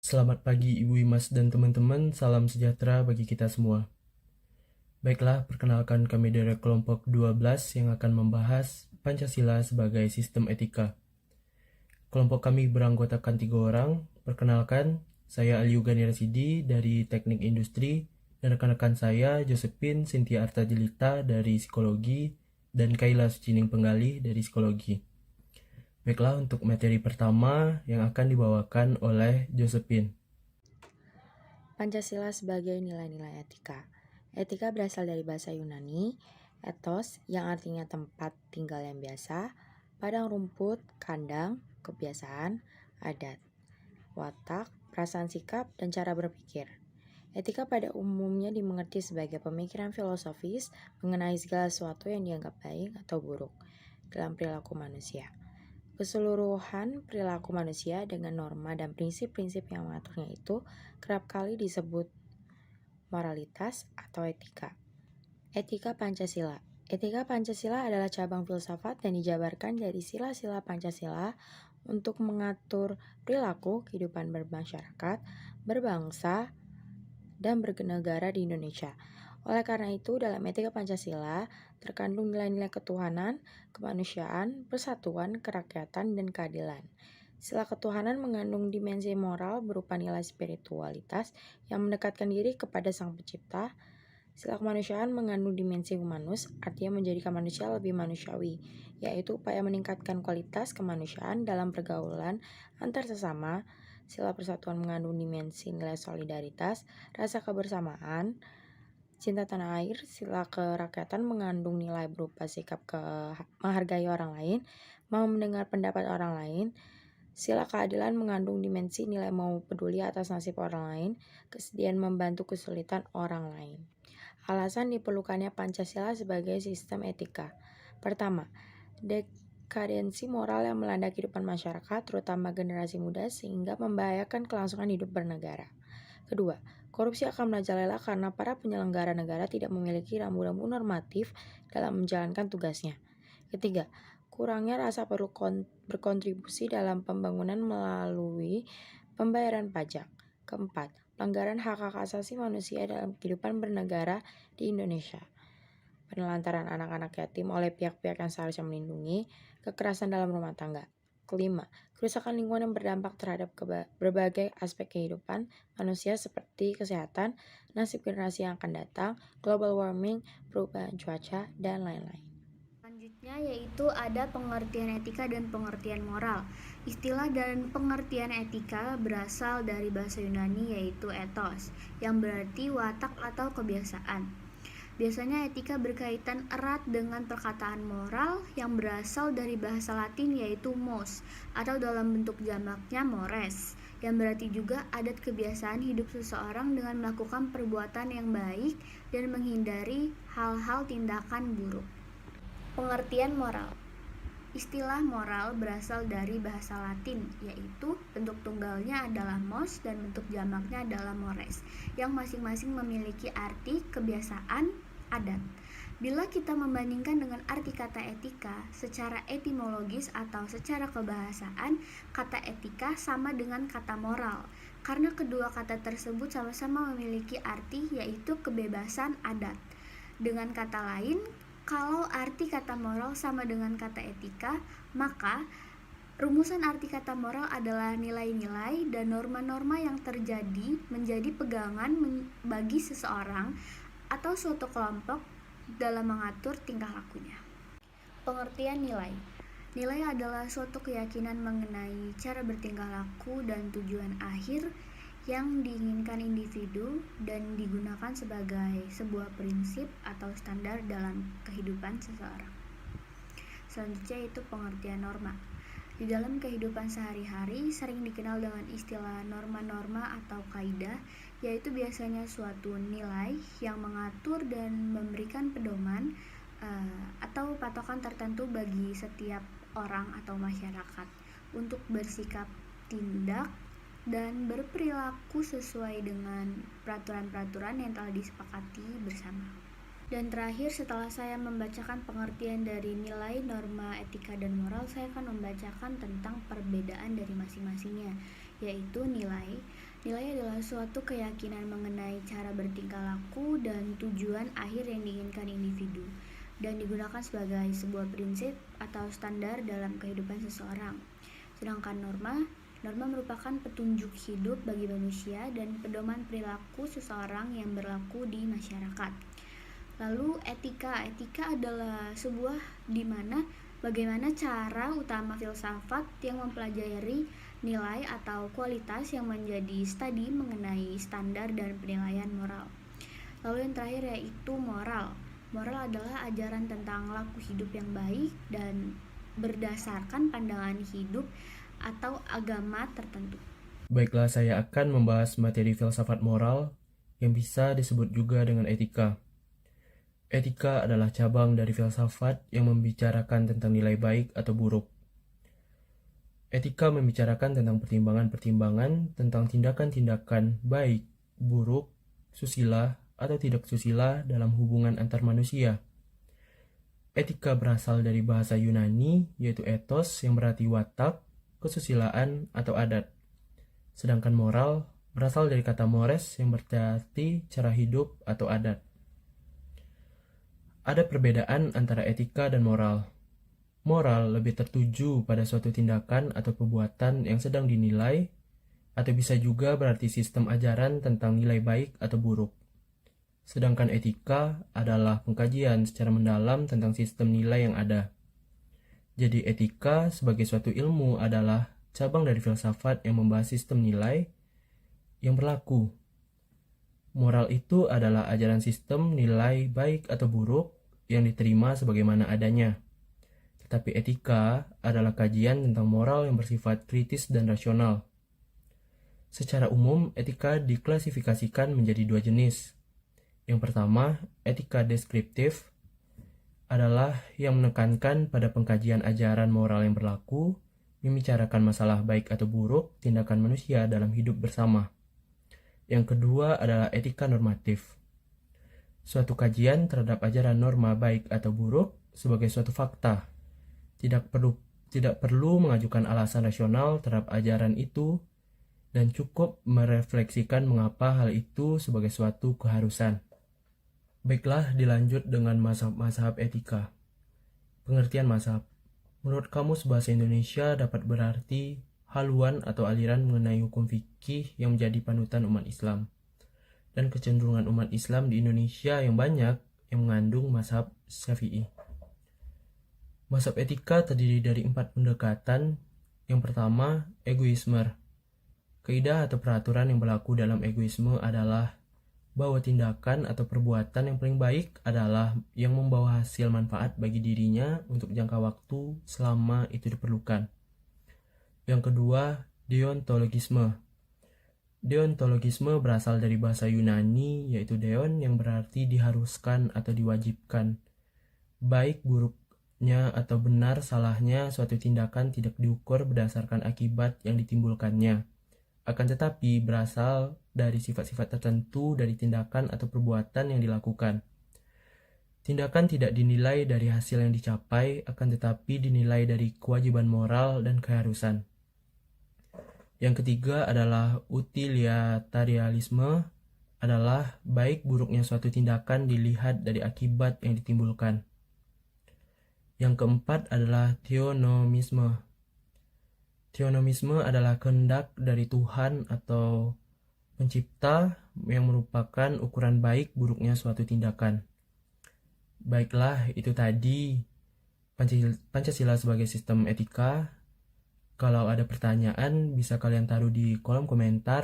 Selamat pagi Ibu Imas dan teman-teman, salam sejahtera bagi kita semua. Baiklah, perkenalkan kami dari kelompok 12 yang akan membahas Pancasila sebagai sistem etika. Kelompok kami beranggotakan 3 orang. Perkenalkan, saya Aliugan Rasidi dari Teknik Industri dan rekan-rekan saya Josephine Cynthia Artajelita dari Psikologi dan Kayla Sucining Penggalih dari Psikologi. Baiklah, untuk materi pertama yang akan dibawakan oleh Josephine. Pancasila sebagai nilai-nilai etika. Etika berasal dari bahasa Yunani, ethos yang artinya tempat tinggal yang biasa, padang rumput, kandang, kebiasaan, adat, watak, perasaan sikap, dan cara berpikir. Etika pada umumnya dimengerti sebagai pemikiran filosofis mengenai segala sesuatu yang dianggap baik atau buruk dalam perilaku manusia. Keseluruhan perilaku manusia dengan norma dan prinsip-prinsip yang mengaturnya itu kerap kali disebut moralitas atau etika. Etika Pancasila. Etika Pancasila adalah cabang filsafat yang dijabarkan dari sila-sila Pancasila untuk mengatur perilaku kehidupan bermasyarakat, berbangsa, dan bernegara di Indonesia. Oleh karena itu, dalam etika Pancasila terkandung nilai-nilai ketuhanan, kemanusiaan, persatuan, kerakyatan, dan keadilan. Sila ketuhanan mengandung dimensi moral berupa nilai spiritualitas yang mendekatkan diri kepada Sang Pencipta. Sila kemanusiaan mengandung dimensi humanus, artinya menjadikan manusia lebih manusiawi, yaitu upaya meningkatkan kualitas kemanusiaan dalam pergaulan antar sesama. Sila persatuan mengandung dimensi nilai solidaritas, rasa kebersamaan, cinta tanah air. Sila kerakyatan mengandung nilai berupa sikap menghargai orang lain, mau mendengar pendapat orang lain. Sila keadilan mengandung dimensi nilai mau peduli atas nasib orang lain, kesediaan membantu kesulitan orang lain. Alasan diperlukannya Pancasila sebagai sistem etika. Pertama, dekadensi moral yang melanda kehidupan masyarakat, terutama generasi muda, sehingga membahayakan kelangsungan hidup bernegara. Kedua, korupsi akan merajalela karena para penyelenggara negara tidak memiliki rambu-rambu normatif dalam menjalankan tugasnya. Ketiga, kurangnya rasa perlu berkontribusi dalam pembangunan melalui pembayaran pajak. Keempat, pelanggaran hak-hak asasi manusia dalam kehidupan bernegara di Indonesia. Penelantaran anak-anak yatim oleh pihak-pihak yang seharusnya melindungi, kekerasan dalam rumah tangga. Kelima, kerusakan lingkungan yang berdampak terhadap berbagai aspek kehidupan manusia seperti kesehatan, nasib generasi yang akan datang, global warming, perubahan cuaca, dan lain-lain. Selanjutnya yaitu ada pengertian etika dan pengertian moral. Istilah dan pengertian etika berasal dari bahasa Yunani yaitu ethos, yang berarti watak atau kebiasaan. Biasanya etika berkaitan erat dengan perkataan moral yang berasal dari bahasa Latin yaitu mos, atau dalam bentuk jamaknya mores, yang berarti juga adat kebiasaan hidup seseorang dengan melakukan perbuatan yang baik dan menghindari hal-hal tindakan buruk. Pengertian moral. Istilah moral berasal dari bahasa Latin, yaitu bentuk tunggalnya adalah mos dan bentuk jamaknya adalah mores, yang masing-masing memiliki arti, kebiasaan, adat. Bila kita membandingkan dengan arti kata etika, secara etimologis atau secara kebahasaan, kata etika sama dengan kata moral, karena kedua kata tersebut sama-sama memiliki arti, yaitu kebebasan adat. Dengan kata lain, kalau arti kata moral sama dengan kata etika, maka rumusan arti kata moral adalah nilai-nilai dan norma-norma yang terjadi menjadi pegangan bagi seseorang atau suatu kelompok dalam mengatur tingkah lakunya. Pengertian nilai. Nilai adalah suatu keyakinan mengenai cara bertingkah laku dan tujuan akhir yang diinginkan individu dan digunakan sebagai sebuah prinsip atau standar dalam kehidupan seseorang. Selanjutnya itu pengertian norma. Di dalam kehidupan sehari-hari sering dikenal dengan istilah norma-norma atau kaidah, yaitu biasanya suatu nilai yang mengatur dan memberikan pedoman atau patokan tertentu bagi setiap orang atau masyarakat untuk bersikap, tindak, dan berperilaku sesuai dengan peraturan-peraturan yang telah disepakati bersama. Dan terakhir, setelah saya membacakan pengertian dari nilai, norma, etika, dan moral, saya akan membacakan tentang perbedaan dari masing-masingnya, yaitu nilai. Nilai adalah suatu keyakinan mengenai cara bertingkah laku dan tujuan akhir yang diinginkan individu, dan digunakan sebagai sebuah prinsip atau standar dalam kehidupan seseorang. Sedangkan norma merupakan petunjuk hidup bagi manusia dan pedoman perilaku seseorang yang berlaku di masyarakat. Lalu etika adalah sebuah di mana bagaimana cara utama filsafat yang mempelajari nilai atau kualitas yang menjadi studi mengenai standar dan penilaian moral. Lalu yang terakhir yaitu moral. Moral adalah ajaran tentang laku hidup yang baik dan berdasarkan pandangan hidup atau agama tertentu. Baiklah, saya akan membahas materi filsafat moral yang bisa disebut juga dengan etika. Etika adalah cabang dari filsafat yang membicarakan tentang nilai baik atau buruk. Etika membicarakan tentang pertimbangan-pertimbangan tentang tindakan-tindakan baik, buruk, susila, atau tidak susila dalam hubungan antar manusia. Etika berasal dari bahasa Yunani, yaitu ethos yang berarti watak, kesusilaan, atau adat. Sedangkan moral berasal dari kata mores yang berarti cara hidup atau adat. Ada perbedaan antara etika dan moral. Moral lebih tertuju pada suatu tindakan atau perbuatan yang sedang dinilai, atau bisa juga berarti sistem ajaran tentang nilai baik atau buruk. Sedangkan etika adalah pengkajian secara mendalam tentang sistem nilai yang ada. Jadi etika sebagai suatu ilmu adalah cabang dari filsafat yang membahas sistem nilai yang berlaku. Moral itu adalah ajaran sistem nilai baik atau buruk yang diterima sebagaimana adanya. Tetapi etika adalah kajian tentang moral yang bersifat kritis dan rasional. Secara umum, etika diklasifikasikan menjadi dua jenis. Yang pertama, etika deskriptif adalah yang menekankan pada pengkajian ajaran moral yang berlaku, membicarakan masalah baik atau buruk tindakan manusia dalam hidup bersama. Yang kedua adalah etika normatif. Suatu kajian terhadap ajaran norma baik atau buruk sebagai suatu fakta. Tidak perlu mengajukan alasan rasional terhadap ajaran itu dan cukup merefleksikan mengapa hal itu sebagai suatu keharusan. Baiklah, dilanjut dengan mazhab etika. Pengertian mazhab. Menurut Kamus Bahasa Indonesia dapat berarti haluan atau aliran mengenai hukum fikih yang menjadi panutan umat Islam. Dan kecenderungan umat Islam di Indonesia yang banyak yang mengandung mazhab Syafi'i. Mazhab etika terdiri dari 4 pendekatan. Yang pertama, egoisme. Kaidah atau peraturan yang berlaku dalam egoisme adalah bahwa tindakan atau perbuatan yang paling baik adalah yang membawa hasil manfaat bagi dirinya untuk jangka waktu selama itu diperlukan. Yang kedua, deontologisme. Deontologisme berasal dari bahasa Yunani, yaitu deon yang berarti diharuskan atau diwajibkan. Baik buruknya atau benar salahnya suatu tindakan tidak diukur berdasarkan akibat yang ditimbulkannya, akan tetapi berasal dari sifat-sifat tertentu dari tindakan atau perbuatan yang dilakukan. Tindakan tidak dinilai dari hasil yang dicapai, akan tetapi dinilai dari kewajiban moral dan keharusan. Yang ketiga adalah utilitarianisme, adalah baik buruknya suatu tindakan dilihat dari akibat yang ditimbulkan. Yang keempat adalah theonomisme. Theonomisme adalah kehendak dari Tuhan atau pencipta yang merupakan ukuran baik buruknya suatu tindakan. Baiklah, itu tadi Pancasila sebagai sistem etika. Kalau ada pertanyaan, bisa kalian taruh di kolom komentar.